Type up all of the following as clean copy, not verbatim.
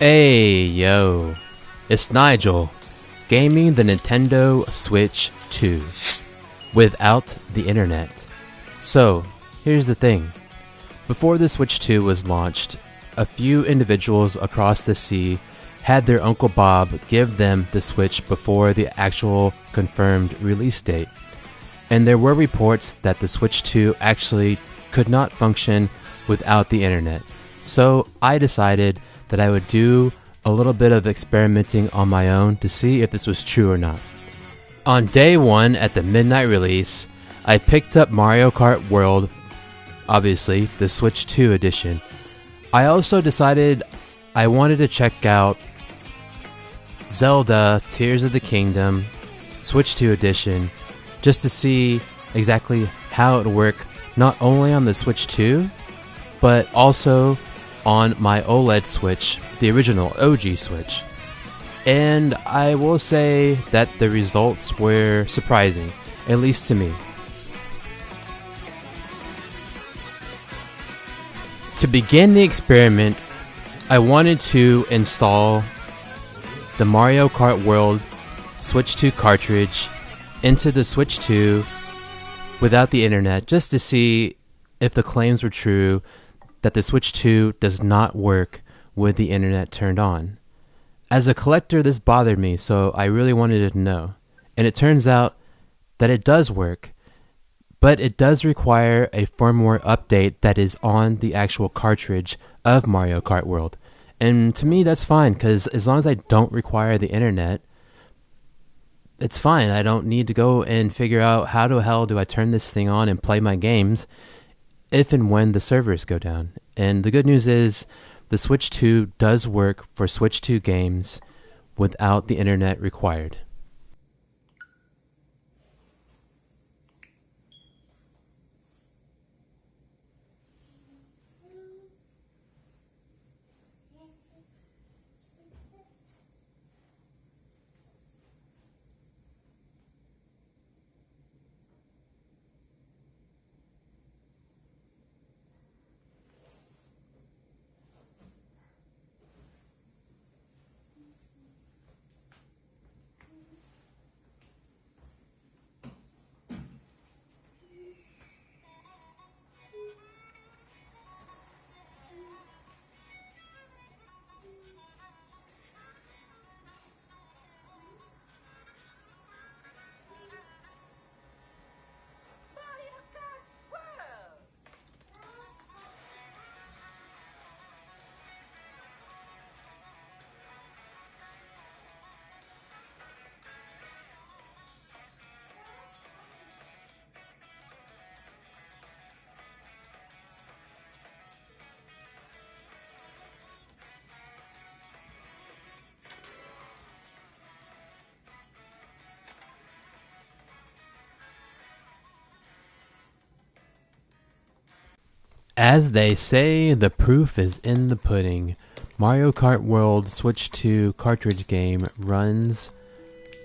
Hey yo, it's Nigel, gaming the Nintendo Switch 2 without the internet. So, here's the thing. Before the Switch 2 was launched, a few individuals across the sea had their Uncle Bob give them the Switch before the actual confirmed release date. And there were reports that the Switch 2 actually could not function without the internet. So I decided that I would do a little bit of experimenting on my own to see if this was true or not. On day one at the midnight release, I picked up Mario Kart World, obviously the Switch 2 edition. I also decided I wanted to check out Zelda Tears of the Kingdom Switch 2 edition just to see exactly how it would work not only on the Switch 2 but also on my OLED Switch, the original OG Switch. And I will say that the results were surprising, at least to me. To begin the experiment, I wanted to install the Mario Kart World Switch 2 cartridge into the Switch 2 without the internet, just to see if the claims were true that the Switch 2 does not work with the internet turned on. As a collector, this bothered me, so I really wanted to know. And it turns out that it does work, but it does require a firmware update that is on the actual cartridge of Mario Kart World. And to me, that's fine, because as long as I don't require the internet, it's fine. I don't need to go and figure out how the hell do I turn this thing on and play my games if and when the servers go down. And the good news is the Switch 2 does work for Switch 2 games without the internet required. As they say, the proof is in the pudding. Mario Kart World Switch 2 cartridge game runs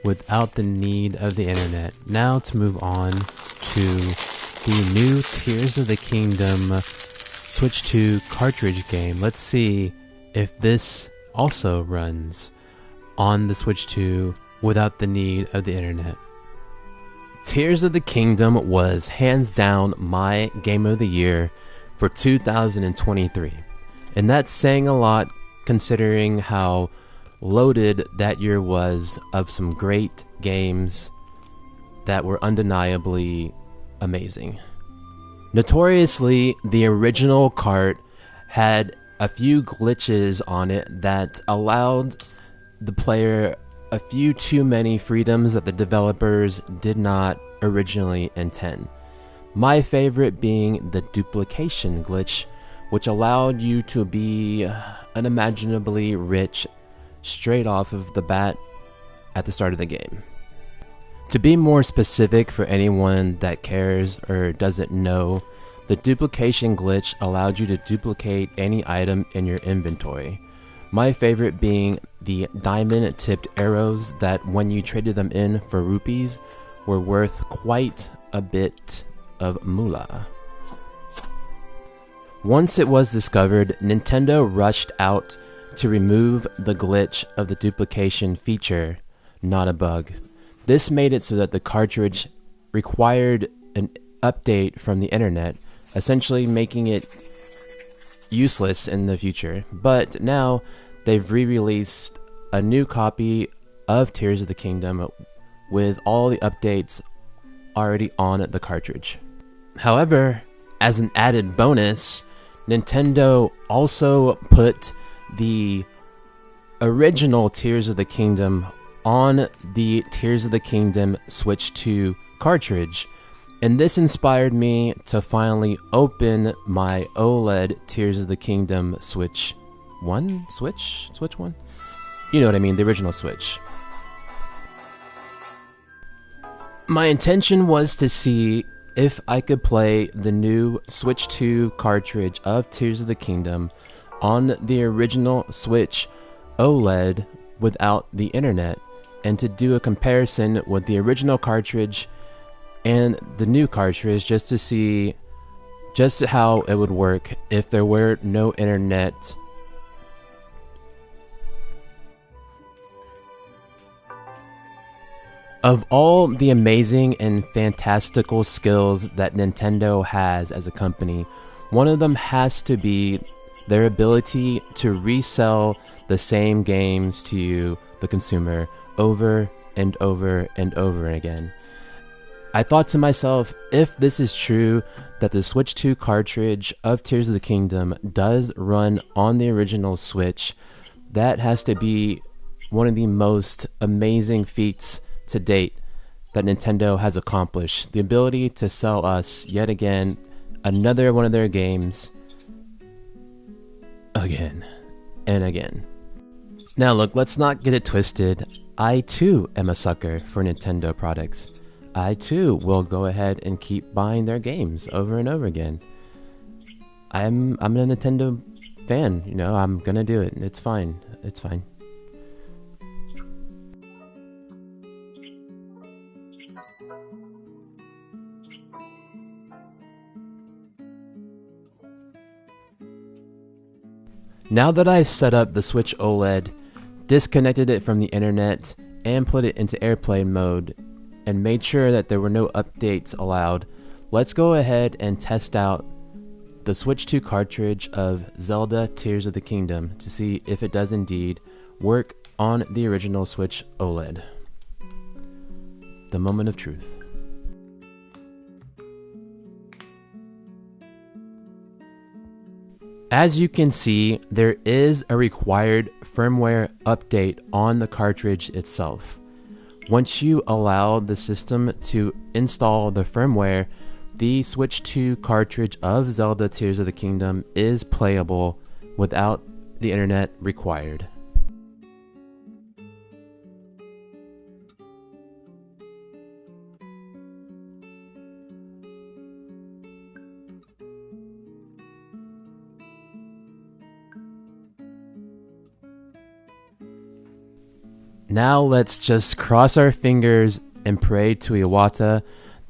without the need of the internet. Now to move on to the new Tears of the Kingdom Switch 2 cartridge game. Let's see if this also runs on the Switch 2 without the need of the internet. Tears of the Kingdom was hands down my game of the year for 2023, and that's saying a lot considering how loaded that year was of some great games that were undeniably amazing. Notoriously, the original Kart had a few glitches on it that allowed the player a few too many freedoms that the developers did not originally intend. My favorite being the duplication glitch, which allowed you to be unimaginably rich straight off of the bat at the start of the game. To be more specific for anyone that cares or doesn't know, the duplication glitch allowed you to duplicate any item in your inventory. My favorite being the diamond-tipped arrows that when you traded them in for rupees were worth quite a bit of moolah. Once it was discovered, Nintendo rushed out to remove the glitch of the duplication feature, not a bug. This made it so that the cartridge required an update from the internet, essentially making it useless in the future. But now they've re-released a new copy of Tears of the Kingdom with all the updates already on the cartridge. However, as an added bonus, Nintendo also put the original Tears of the Kingdom on the Tears of the Kingdom Switch 2 cartridge, and this inspired me to finally open my OLED Tears of the Kingdom Switch 1? Switch 1? You know what I mean, the original Switch. My intention was to see if I could play the new Switch 2 cartridge of Tears of the Kingdom on the original Switch OLED without the internet, and to do a comparison with the original cartridge and the new cartridge just to see just how it would work if there were no internet. Of all the amazing and fantastical skills that Nintendo has as a company, one of them has to be their ability to resell the same games to you, the consumer, over and over and over again. I thought to myself, if this is true, that the Switch 2 cartridge of Tears of the Kingdom does run on the original Switch, that has to be one of the most amazing feats to date that Nintendo has accomplished. The ability to sell us, yet again, another one of their games again and again. Now look, let's not get it twisted. I too am a sucker for Nintendo products. I too will go ahead and keep buying their games over and over again. I'm a Nintendo fan, you know, I'm gonna do it. It's fine. It's fine. Now that I've set up the Switch OLED, disconnected it from the internet, and put it into airplane mode, and made sure that there were no updates allowed, let's go ahead and test out the Switch 2 cartridge of Zelda Tears of the Kingdom to see if it does indeed work on the original Switch OLED. The moment of truth. As you can see, there is a required firmware update on the cartridge itself. Once you allow the system to install the firmware, the Switch 2 cartridge of Zelda Tears of the Kingdom is playable without the internet required. Now let's just cross our fingers and pray to Iwata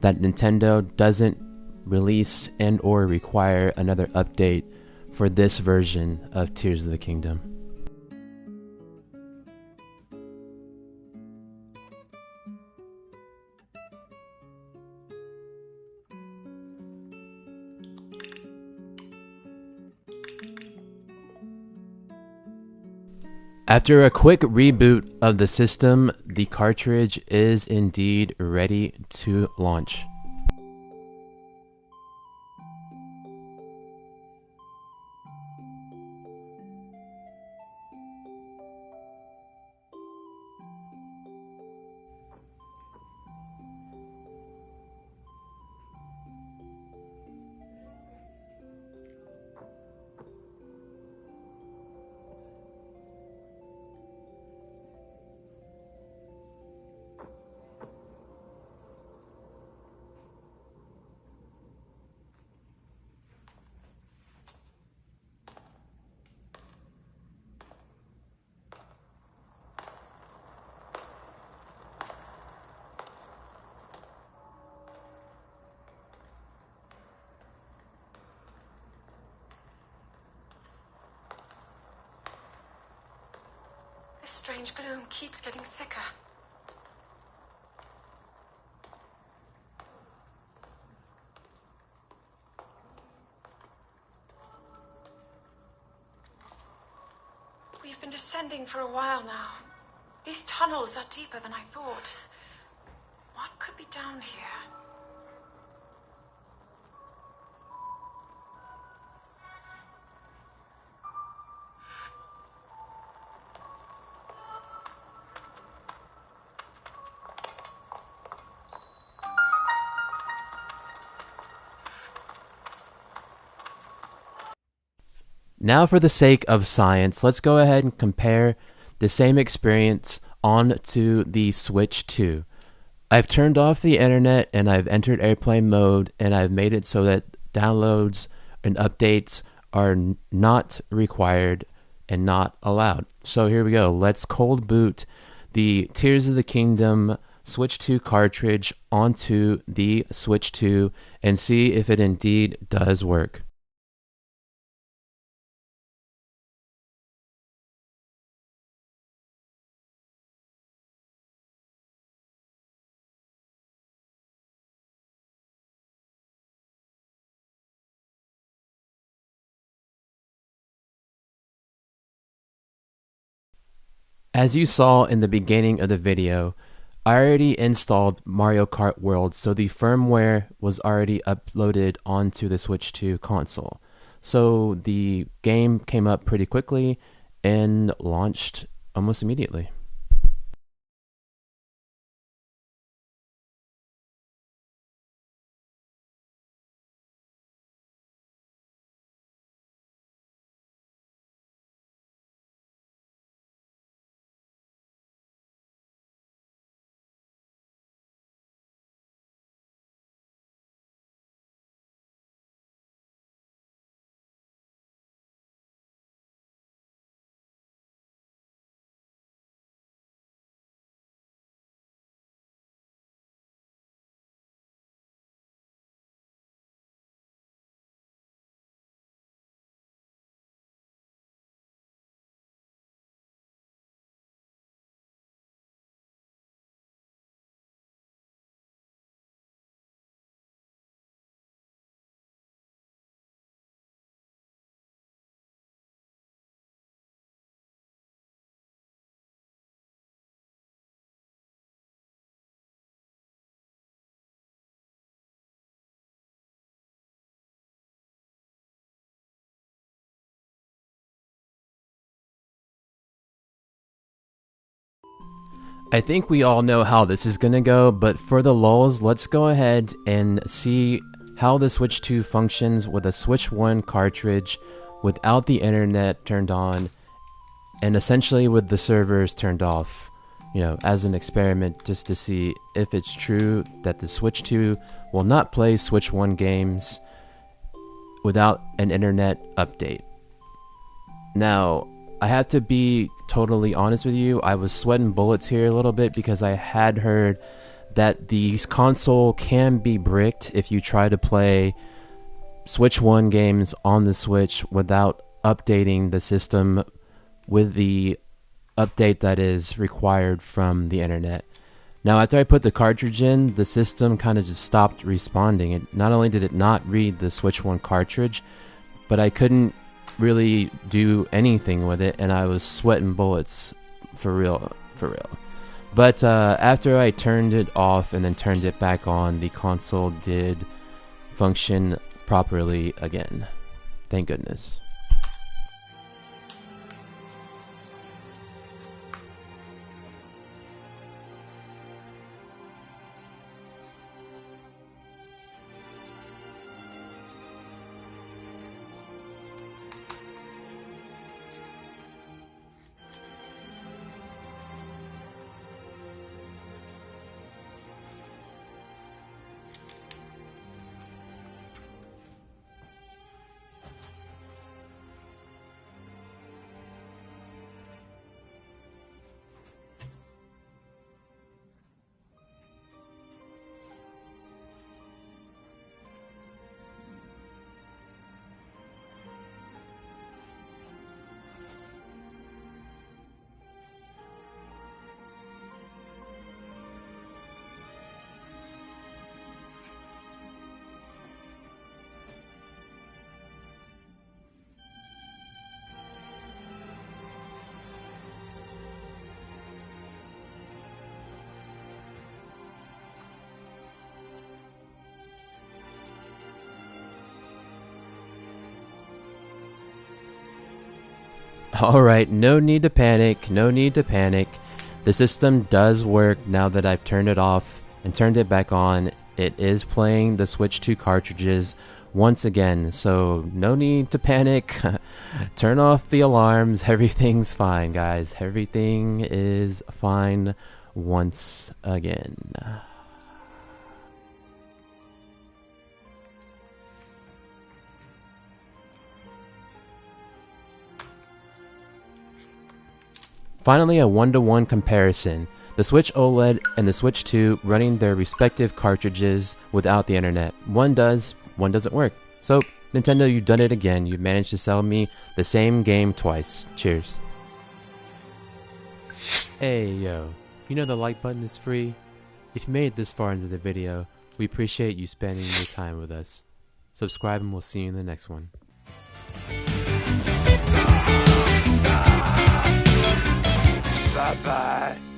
that Nintendo doesn't release and or require another update for this version of Tears of the Kingdom. After a quick reboot of the system, the cartridge is indeed ready to launch. This strange gloom keeps getting thicker. We've been descending for a while now. These tunnels are deeper than I thought. What could be down here? Now, for the sake of science, let's go ahead and compare the same experience on to the Switch 2. I've turned off the internet and I've entered airplane mode, and I've made it so that downloads and updates are not required and not allowed. So here we go. Let's cold boot the Tears of the Kingdom Switch 2 cartridge onto the Switch 2 and see if it indeed does work. As you saw in the beginning of the video, I already installed Mario Kart World, so the firmware was already uploaded onto the Switch 2 console. So the game came up pretty quickly and launched almost immediately. I think we all know how this is going to go, but for the lulz, let's go ahead and see how the Switch 2 functions with a Switch 1 cartridge without the internet turned on and essentially with the servers turned off, as an experiment just to see if it's true that the Switch 2 will not play Switch 1 games without an internet update. Now, I have to be totally honest with you, I was sweating bullets here a little bit because I had heard that the console can be bricked if you try to play Switch 1 games on the Switch without updating the system with the update that is required from the internet. Now, after I put the cartridge in, the system kind of just stopped responding. Not only did it not read the Switch 1 cartridge, but I couldn't really do anything with it, and I was sweating bullets for real. But after I turned it off and then turned it back on, the console did function properly again. Thank goodness. Alright, no need to panic, no need to panic. The system does work now that I've turned it off and turned it back on. It is playing the Switch 2 cartridges once again, so no need to panic. Turn off the alarms, everything's fine, guys. Everything is fine once again. Finally, a one-to-one comparison. The Switch OLED and the Switch 2 running their respective cartridges without the internet. One does, one doesn't work. So, Nintendo, you've done it again. You've managed to sell me the same game twice. Cheers. Hey, yo. You know the like button is free? If you made it this far into the video, we appreciate you spending your time with us. Subscribe and we'll see you in the next one. Bye-bye.